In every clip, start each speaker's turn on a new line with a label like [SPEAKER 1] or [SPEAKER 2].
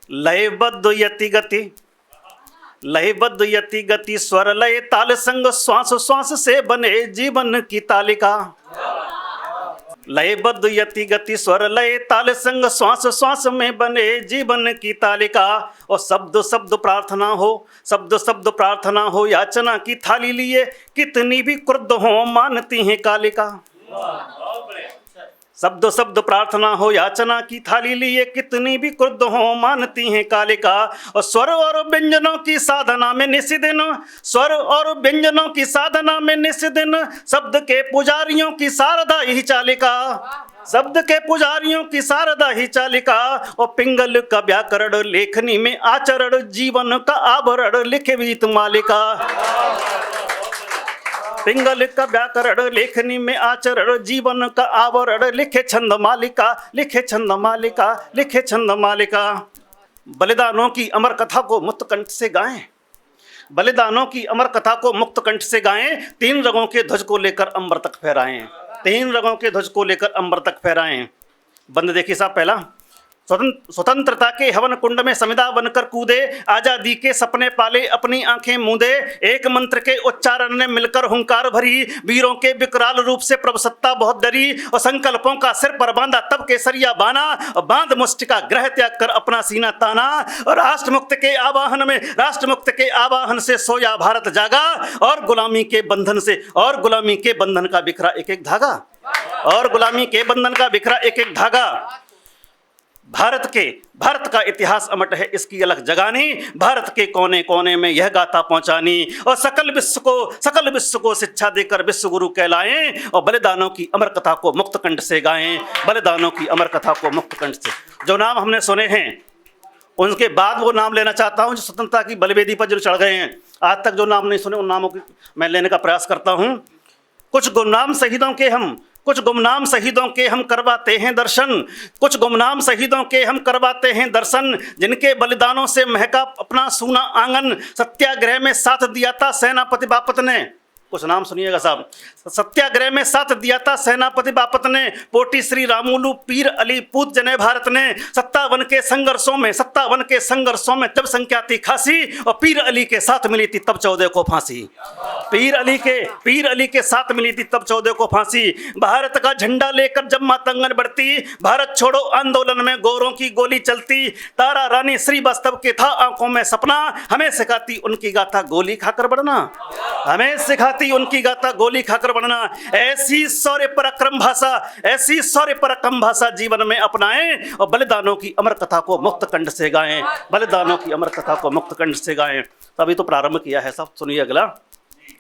[SPEAKER 1] लयबद्ध यति गति, लयबद्ध यति गति, स्वर लय ताल संग, श्वास श्वास से बने जीवन की तालिका। लयबद्ध यति गति, स्वर लय ताल संग, श्वास श्वास में बने जीवन की तालिका। और शब्द शब्द प्रार्थना हो, शब्द शब्द प्रार्थना हो, याचना की थाली लिए कितनी भी क्रुद्ध हो मानती हैं कालिका। शब्द शब्द प्रार्थना हो, याचना की थाली लिए कितनी भी क्रुद्ध हो मानती हैं कालिका। और स्वर और व्यंजनों की साधना में निस्दिन, स्वर और व्यंजनों की साधना में निस्दिन, शब्द के पुजारियों की शारदा ही चालिका। शब्द के पुजारियों की शारदा ही चालिका। और पिंगल का व्याकरण लेखनी में आचरण, जीवन का आवरण लिखे वीत मालिका। पिंगल का व्याकरण लेखनी में आचरण, जीवन का आवरण लिखे छंद मालिका, लिखे छंद मालिका, लिखे छंद मालिका। बलिदानों की अमर कथा को मुक्त कंठ से गाएं, बलिदानों की अमर कथा को मुक्त कंठ से गाएं, तीन रंगों के ध्वज को लेकर अंबर तक फहराएं, तीन रंगों के ध्वज को लेकर अंबर तक फहराएं। बंद देखिए साहब, पहला स्वतंत्रता के हवन कुंड में समिधा बनकर कूदे, आजादी के सपने पाले अपनी आंखें मूंदे, एक मंत्र के उच्चारण ने मिलकर हुंकार भरी, वीरों के विकराल रूप से प्रभु सत्ता बहुत डरी। और संकल्पों का सिर पर बांधा तब केसरिया बाना, और बांध मुष्टि का ग्रह त्याग कर अपना सीना ताना। और राष्ट्रमुक्त के आवाहन में, राष्ट्रमुक्त के आवाहन से सोया भारत जागा, और गुलामी के बंधन से, और गुलामी के बंधन का बिखरा एक एक धागा, और गुलामी के बंधन का बिखरा एक एक धागा। भारत का इतिहास अमट है, इसकी अलग जगानी, भारत के कोने कोने में यह गाथा पहुंचानी। और सकल विश्व को शिक्षा देकर विश्व गुरु कहलाएं, और बलिदानों की अमर कथा को मुक्त कंठ से गाएं, बलिदानों की अमर कथा को मुक्त कंठ से। जो नाम हमने सुने हैं उनके बाद वो नाम लेना चाहता हूं जो स्वतंत्रता की बलिवेदी पर जो चढ़ गए हैं। आज तक जो नाम नहीं सुने उन नामों की मैं लेने का प्रयास करता हूं। कुछ गुमनाम शहीदों के हम करवाते हैं दर्शन, कुछ गुमनाम शहीदों के हम करवाते हैं दर्शन, जिनके बलिदानों से महका अपना सूना आंगन, सत्याग्रह में साथ दिया था सेनापति बापत ने। कुछ नाम सुनिएगा साहब। सत्याग्रह में साथ दिया था सेनापति बापत ने, पोटी श्री रामुलू पीर अली पूत जने भारत ने। 57 के संघर्षों में तब संख्या थी खासी, और पीर अली के साथ मिली थी तब 14 को फांसी। पीर अली के साथ मिली थी तब 14 को फांसी। भारत का झंडा लेकर जब मातंगन बढ़ती, भारत छोड़ो आंदोलन में गोरों की गोली चलती। तारा रानी श्रीवास्तव के था आंखों में सपना, हमें सिखाती उनकी गाथा गोली खाकर बढ़ना, हमें सिखाती उनकी गाथा गोली खाकर बढ़ना। ऐसी शौर्य पराक्रम भाषा जीवन में अपनाएं, और बलिदानों की अमर कथा को मुक्त कंठ से गाएं, बलिदानों की अमर कथा को मुक्त कंठ से गाएं। तभी तो प्रारंभ किया है साहब। सुनिए अगला,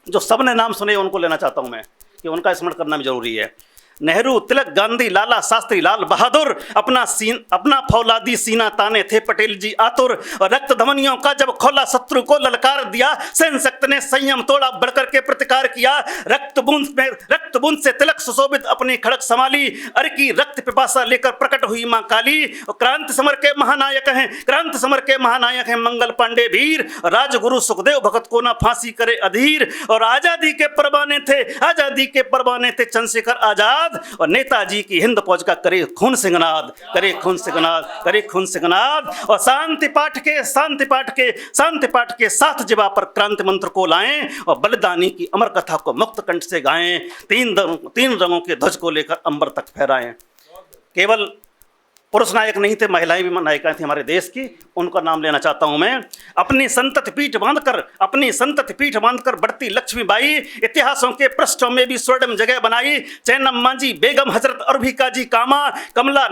[SPEAKER 1] जो सबने नाम सुने उनको लेना चाहता हूं मैं, कि उनका स्मरण करना भी जरूरी है। नेहरू, तिलक, गांधी, लाला, शास्त्री, लाल बहादुर, अपना फौलादी सीना ताने थे पटेल जी आतुर। और रक्त धमनियों का जब खोला शत्रु को ललकार दिया, सहन शक्ति ने संयम तोड़ा बढ़कर के प्रतिकार किया। रक्त बूंद से तिलक सुशोभित अपनी खड़क संभाली, अर की रक्त पिपासा लेकर प्रकट हुई मां काली। और क्रांति समर के महानायक हैं मंगल पांडे वीर, राजगुरु सुखदेव भगत को ना फांसी करे अधीर। और आजादी के परवाने थे चंद्रशेखर आजाद, और नेताजी की हिंद फौज का करे खून सिंगनाद। और शांति पाठ के साथ जिबा पर क्रांति मंत्र को लाएं, और बलिदानी की अमर कथा को मुक्त कंठ से गाएं, तीन रंगों के ध्वज को लेकर अंबर तक फहराएं। केवल पुरुष नायक नहीं थे, महिलाएं भी नायिकाएं थी हमारे देश की, उनका नाम लेना चाहता हूं मैं। अपनी संतति पीठ बांधकर बढ़ती लक्ष्मीबाई, इतिहासों के पृष्ठों में भी स्वर्णिम जगह बनाई। चैनम मांझी, बेगम हजरत और भिकाजी कामा, कमला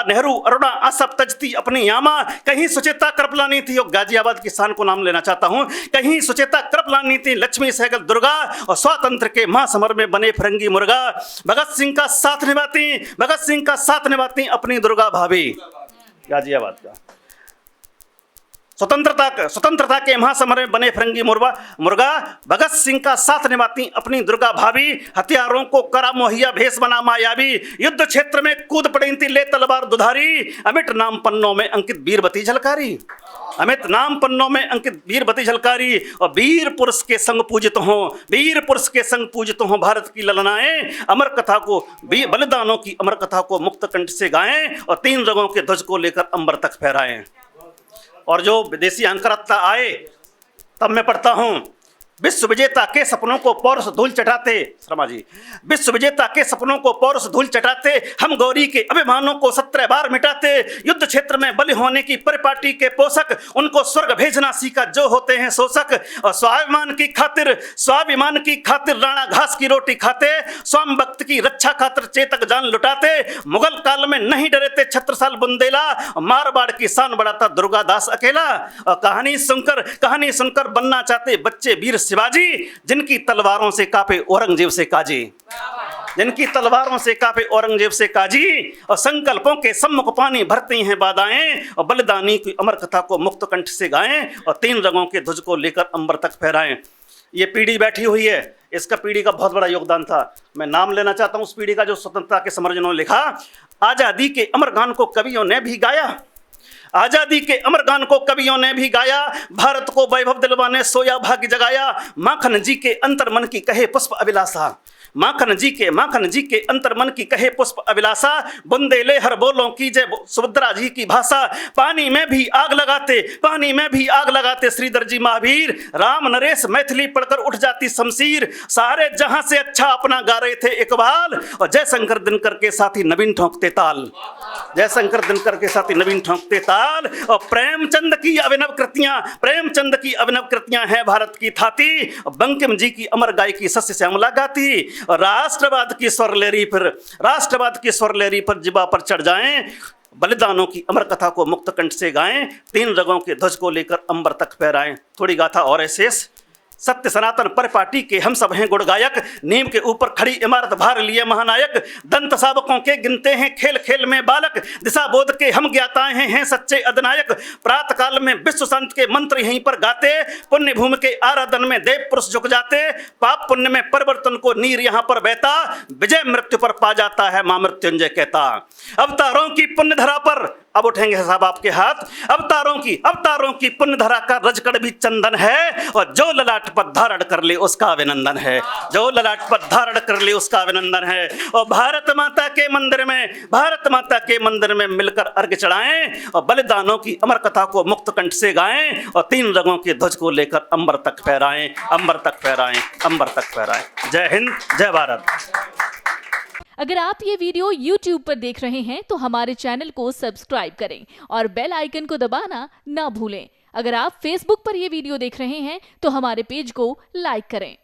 [SPEAKER 1] नेहरू, अरुणा आसफ तजती अपनी यामा। कहीं सुचेता कृपलानी थी, और गाजियाबाद की शान को नाम लेना चाहता हूं। कहीं सुचेता कृपलानी थी, लक्ष्मी सहगल दुर्गा, और स्वातंत्र के महासमर में बने फिरंगी मुर्गा। भगत सिंह का साथ निभाती अपनी दुर्गा भाभी, गाजियाबाद का। स्वतंत्रता के महासमर में बने फिरंगी मुर्गा भगत सिंह का साथ निभाती अपनी दुर्गा भाभी, हथियारों को करा मुहैया भेष बना मायावी, युद्ध क्षेत्र में कूद पड़ी थी ले तलवार दुधारी, अमिट नाम पन्नों में अंकित वीरवती झलकारी, अमित नाम पन्नों में अंकित वीरवती झलकारी। और वीर पुरुष के संग पूजित हों, वीर पुरुष के संग पूजित हों भारत की ललनाएं, अमर कथा को बलिदानों की अमर कथा को मुक्त कंठ से गाएं और 3 रंगों के ध्वज को लेकर अंबर तक फहराएं। और जो विदेशी अंकरत्ता आए तब मैं पढ़ता हूं, विश्व विजेता के सपनों को पौरुष धूल चटाते, शर्मा जी, विश्व विजेता के सपनों को पौरुष धूल चटाते, हम गौरी के अभिमानों को 17 बार मिटाते, युद्ध क्षेत्र में बलि होने की परिपाटी के पोषक, उनको स्वर्ग भेजना सीखा जो होते हैं शोषक, और स्वाभिमान की खातिर राणा घास की रोटी खाते, स्वाम भक्त की रक्षा खातिर चेतक जान लुटाते, मुगल काल में नहीं डरे थे छत्रसाल बुंदेला, मारवाड़ की शान बढ़ाता दुर्गादास अकेला। और कहानी सुनकर बनना चाहते बच्चे वीर शिवाजी, जिनकी तलवारों से कापे औरंगजेब से काजी, जिनकी तलवारों से कापे औरंगजेब से काजी, और संकल्पों के सम्मुख पानी भरती हैं बाधाएं, और बलिदानी की अमर कथा को मुक्त कंठ से गाएं और 3 रंगों के ध्वज को लेकर अंबर तक फहराएं। ये पीढ़ी बैठी हुई है, इसका पीढ़ी का बहुत बड़ा योगदान था। मैं नाम लेना चाहता हूं उस पीढ़ी का जो स्वतंत्रता के समर जिन्होंने लिखा। आजादी के अमर गान को कवियों ने भी गाया, आजादी के अमर गान को कवियों ने भी गाया, भारत को वैभव दिलवाने सोया भाग्य जगाया, माखन जी के अंतर मन की कहे पुष्प अभिलाषा, माखन जी के अंतर मन की कहे पुष्प अभिलाषा, बुंदेले हर बोलों की जय सुभद्रा जी की भाषा, पानी में भी आग लगाते श्रीधर जी महावीर, राम नरेश मैथिली पढ़कर उठ जाती शमशीर, सारे जहां से अच्छा अपना गा रहे थे इकबाल, और जयशंकर दिनकर के साथी नवीन ठोंकते ताल, जयशंकर दिनकर के साथी नवीन ठोंकते ताल। और प्रेमचंद की अभिनव कृतियां हैं भारत की थाती, बंकिम जी की अमर गायकी सस्य श्यामला गाती, और राष्ट्रवाद की स्वर लेरी पर जिबा पर चढ़ जाएं, बलिदानों की अमर कथा को मुक्त कंठ से गाएं, 3 रंगों के ध्वज को लेकर अंबर तक फहराएं। थोड़ी गाथा और है शेष। सत्य सनातन परिपाटी के हम सब हैं गुणगायक, नीम के ऊपर खड़ी इमारत भार लिए महानायक, दंत सावकों के गिनते हैं खेल खेल में बालक, दिशा बोध के हम ज्ञाताएं हैं सच्चे अधिनायक, प्रातः काल में विश्व संत के मंत्र यहीं पर गाते, पुण्य भूमि के आराधन में देव पुरुष झुक जाते, पाप पुण्य में परिवर्तन को नीर यहाँ पर बहता, विजय मृत्यु पर पा जाता है मां मृत्युंजय कहता। अवतारों की पुण्य धरा पर, अब उठेंगे साहब आपके हाथ, अवतारों की पुण्य धरा का रजकड़ भी चंदन है, और जो ललाट पर धारण कर ले उसका अभिनंदन है, जो ललाट पर धारण कर ले उसका अभिनंदन है। और भारत माता के मंदिर में मिलकर अर्घ्य चढ़ाएं और बलिदानों की अमर कथा को मुक्त कंठ से गाएं, और 3 रंगों के ध्वज को लेकर अंबर तक फहराएं, अंबर तक फहराएं, अंबर तक फहराएं। जय हिंद, जय भारत।
[SPEAKER 2] अगर आप ये वीडियो YouTube पर देख रहे हैं तो हमारे चैनल को सब्सक्राइब करें और बेल आइकन को दबाना ना भूलें। अगर आप Facebook पर ये वीडियो देख रहे हैं तो हमारे पेज को लाइक करें।